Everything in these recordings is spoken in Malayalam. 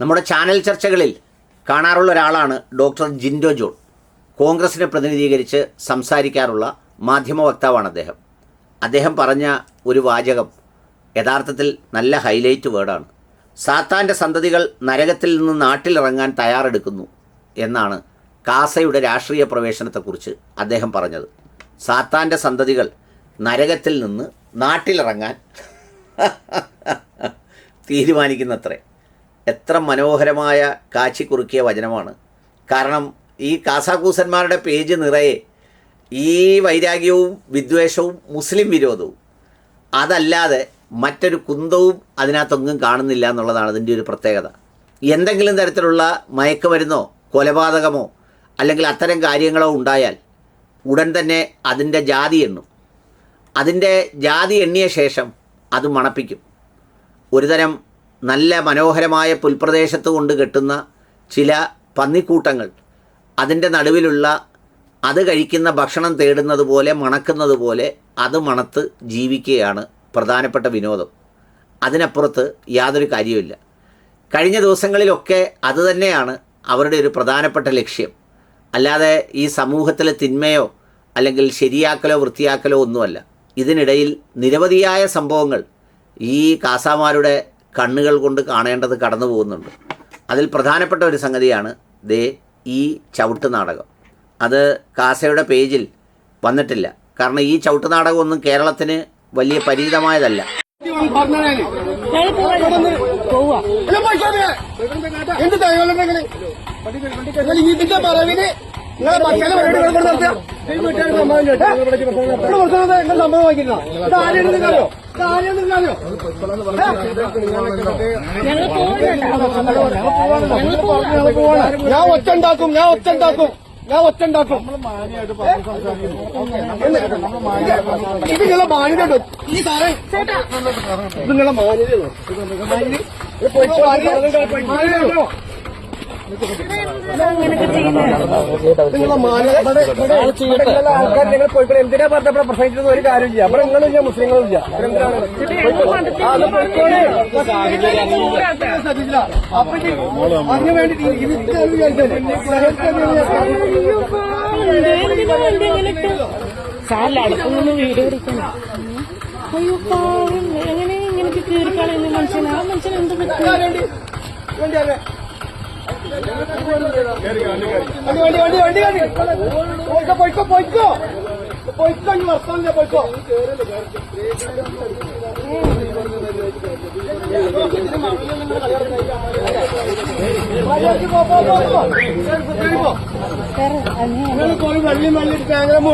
നമ്മുടെ ചാനൽ ചർച്ചകളിൽ കാണാറുള്ള ഒരാളാണ് ഡോക്ടർ ജിൻഡോ ജോൺ. കോൺഗ്രസിനെ പ്രതിനിധീകരിച്ച് സംസാരിക്കാറുള്ള മാധ്യമ വക്താവാണ് അദ്ദേഹം പറഞ്ഞ ഒരു വാചകം യഥാർത്ഥത്തിൽ നല്ല ഹൈലൈറ്റ് വേർഡാണ്. സാത്താൻ്റെ സന്തതികൾ നരകത്തിൽ നിന്ന് നാട്ടിലിറങ്ങാൻ തയ്യാറെടുക്കുന്നു എന്നാണ് കാസയുടെ രാഷ്ട്രീയ പ്രവേശനത്തെക്കുറിച്ച് അദ്ദേഹം പറഞ്ഞത്. സാത്താൻ്റെ സന്തതികൾ നരകത്തിൽ നിന്ന് നാട്ടിലിറങ്ങാൻ തീരുമാനിക്കുന്നത്രേ. എത്ര മനോഹരമായ കാച്ചിക്കുറുക്കിയ വചനമാണ്. കാരണം ഈ കാസാക്കൂസന്മാരുടെ പേജ് നിറയെ ഈ വൈരാഗ്യവും വിദ്വേഷവും മുസ്ലിം വിരോധവും, അതല്ലാതെ മറ്റൊരു കുന്തവും അതിനകത്തൊന്നും കാണുന്നില്ല എന്നുള്ളതാണ് അതിൻ്റെ ഒരു പ്രത്യേകത. എന്തെങ്കിലും തരത്തിലുള്ള മയക്കുമരുന്നോ കൊലപാതകമോ അല്ലെങ്കിൽ അത്തരം കാര്യങ്ങളോ ഉണ്ടായാൽ ഉടൻ തന്നെ അതിൻ്റെ ജാതി എണ്ണും. അതിൻ്റെ ജാതി എണ്ണിയ ശേഷം അത് മണപ്പിക്കും. ഒരുതരം നല്ല മനോഹരമായ പുൽപ്രദേശത്ത് കൊണ്ട് കെട്ടുന്ന ചില പന്നിക്കൂട്ടങ്ങൾ അതിൻ്റെ നടുവിലുള്ള അത് കഴിക്കുന്ന ഭക്ഷണം തേടുന്നത് പോലെ മണക്കുന്നത് പോലെ അത് മണത്ത് ജീവിക്കുകയാണ് പ്രധാനപ്പെട്ട വിനോദം. അതിനപ്പുറത്ത് യാതൊരു കാര്യവുമില്ല. കഴിഞ്ഞ ദിവസങ്ങളിലൊക്കെ അതുതന്നെയാണ് അവരുടെ ഒരു പ്രധാനപ്പെട്ട ലക്ഷ്യം. അല്ലാതെ ഈ സമൂഹത്തിലെ തിന്മയോ അല്ലെങ്കിൽ ശരിയാക്കലോ വൃത്തിയാക്കലോ ഒന്നുമല്ല. ഇതിനിടയിൽ നിരവധിയായ സംഭവങ്ങൾ ഈ കാസാമാരുടെ കണ്ണുകൾ കൊണ്ട് കാണേണ്ടത് കടന്നു പോകുന്നുണ്ട്. അതിൽ പ്രധാനപ്പെട്ട ഒരു സംഗതിയാണ് ഈ ചവിട്ട് നാടകം. അത് കാസയുടെ പേജിൽ വന്നിട്ടില്ല. കാരണം ഈ ചവിട്ട് നാടകമൊന്നും കേരളത്തിന് വലിയ പരിചിതമായതല്ല. ഞാൻ ഒച്ചുണ്ടാക്കും ഇത് നിങ്ങളെ മാന്യതയുണ്ടോ? ഈ സാറേ ഇത് നിങ്ങളെ മാന്യതയോ? ആൾക്കാർ നിങ്ങൾ പോയിക്കോ. എന്തിനാ പറഞ്ഞപ്പോൾ പ്രസംഗിച്ചത് ഒരു കാര്യമില്ല. അവിടെ നിങ്ങളില്ല മുസ്ലിങ്ങളില്ല. അപ്പൊ അതിനു വേണ്ടി സാറിലടുത്തൊന്ന് വീഡിയോ എടുക്കണം. അയ്യോ പാവം, എങ്ങനെ ഇങ്ങനെയൊക്കെ കീറിക്കളയുന്ന മനുഷ്യൻ? ആ മനുഷ്യൻ എന്ത് പറ്റും?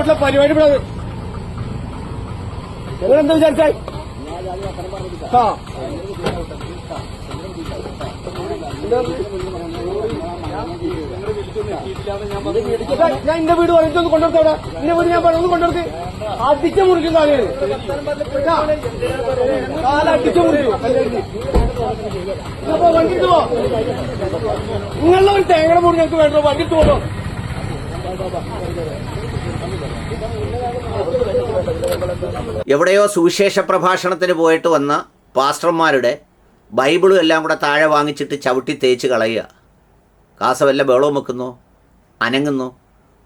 വീട്ടിലെ പരിപാടി നിങ്ങളെന്താ വിചാരിച്ചാൽ ഞാൻ എന്റെ വീട് പറഞ്ഞൊന്ന് കൊണ്ടുവരത്തോടെ. എന്റെ വീട് ഞാൻ പറഞ്ഞു കൊണ്ടുവർക്ക് അടിച്ച മുറിക്കും കാര്യമാണ്. കാലടിച്ച മുറിക്കും. അപ്പൊ വണ്ടി പോ. നിങ്ങളുടെ ഒരു തേങ്ങയുടെ മുറി ഞങ്ങൾക്ക് വേണ്ടോ? വണ്ടി പോകണോ? എവിടെയോ സുവിശേഷ പ്രഭാഷണത്തിന് പോയിട്ട് വന്ന പാസ്റ്റർമാരുടെ ബൈബിളും എല്ലാം കൂടെ താഴെ വാങ്ങിച്ചിട്ട് ചവിട്ടി തേച്ച് കളയുക. കാസ വല്ല ബഹളവും വെക്കുന്നോ, അനങ്ങുന്നോ,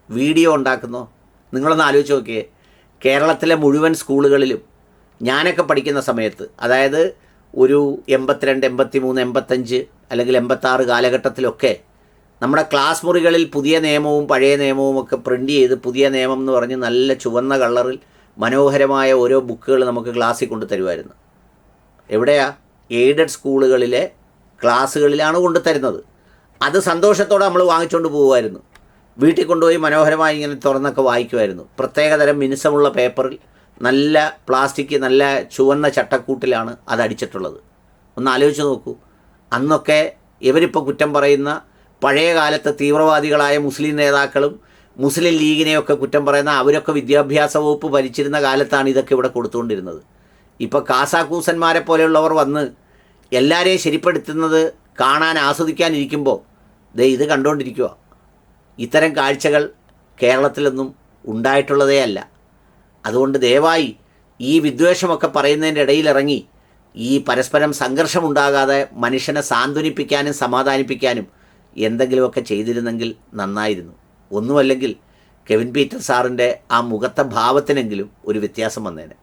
വീഡിയോ ഉണ്ടാക്കുന്നോ? നിങ്ങളൊന്ന് ആലോചിച്ച് നോക്കിയേ. കേരളത്തിലെ മുഴുവൻ സ്കൂളുകളിലും ഞാനൊക്കെ പഠിക്കുന്ന സമയത്ത്, അതായത് ഒരു 82, 83, 85 അല്ലെങ്കിൽ 86 കാലഘട്ടത്തിലൊക്കെ നമ്മുടെ ക്ലാസ് മുറികളിൽ പുതിയ നിയമവും പഴയ നിയമവും ഒക്കെ പ്രിൻ്റ് ചെയ്ത് പുതിയ നിയമം എന്ന് പറഞ്ഞ് നല്ല ചുവന്ന കളറിൽ മനോഹരമായ ഓരോ ബുക്കുകൾ നമുക്ക് ക്ലാസ്സിൽ കൊണ്ട് തരുമായിരുന്നു. എവിടെയാ? എയ്ഡഡ് സ്കൂളുകളിലെ ക്ലാസ്സുകളിലാണ് കൊണ്ടുതരുന്നത്. അത് സന്തോഷത്തോടെ നമ്മൾ വാങ്ങിച്ചുകൊണ്ട് പോകുമായിരുന്നു. വീട്ടിൽ കൊണ്ടുപോയി മനോഹരമായി ഇങ്ങനെ തുറന്നൊക്കെ വായിക്കുമായിരുന്നു. പ്രത്യേകതരം മിനുസമുള്ള പേപ്പറിൽ നല്ല പ്ലാസ്റ്റിക് നല്ല ചുവന്ന ചട്ടക്കൂട്ടിലാണ് അതടിച്ചിട്ടുള്ളത്. ഒന്ന് ആലോചിച്ച് നോക്കൂ. അന്നൊക്കെ ഇവരിപ്പോൾ കുറ്റം പറയുന്ന പഴയ കാലത്തെ തീവ്രവാദികളായ മുസ്ലിം നേതാക്കളും മുസ്ലിം ലീഗിനെയൊക്കെ കുറ്റം പറയുന്ന അവരൊക്കെ വിദ്യാഭ്യാസ വകുപ്പ് ഭരിച്ചിരുന്ന കാലത്താണ് ഇതൊക്കെ ഇവിടെ കൊടുത്തുകൊണ്ടിരുന്നത്. ഇപ്പോൾ കാസാക്കൂസന്മാരെ പോലെയുള്ളവർ വന്ന് എല്ലാവരെയും ശരിപ്പെടുത്തുന്നത് കാണാൻ ആസ്വദിക്കാനിരിക്കുമ്പോൾ ഇത് കണ്ടുകൊണ്ടിരിക്കുക. ഇത്തരം കാഴ്ചകൾ കേരളത്തിലൊന്നും ഉണ്ടായിട്ടുള്ളതേ അല്ല. അതുകൊണ്ട് ദയവായി ഈ വിദ്വേഷമൊക്കെ പറയുന്നതിൻ്റെ ഇടയിലിറങ്ങി ഈ പരസ്പരം സംഘർഷമുണ്ടാകാതെ മനുഷ്യനെ സാന്ത്വനിപ്പിക്കാനും സമാധാനിപ്പിക്കാനും എന്തെങ്കിലുമൊക്കെ ചെയ്തിരുന്നെങ്കിൽ നന്നായിരുന്നു. ഒന്നുമല്ലെങ്കിൽ കെവിൻ പീറ്റർ സാറിൻ്റെ ആ മുഖത്തെ ഭാവത്തിനെങ്കിലും ഒരു വ്യത്യാസം വന്നേനെ.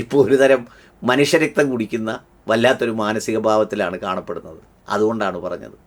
ഇപ്പോൾ ഒരുതരം മനുഷ്യരക്തം കുടിക്കുന്ന വല്ലാത്തൊരു മാനസിക ഭാവത്തിലാണ് കാണപ്പെടുന്നത്. അതുകൊണ്ടാണ് പറഞ്ഞത്.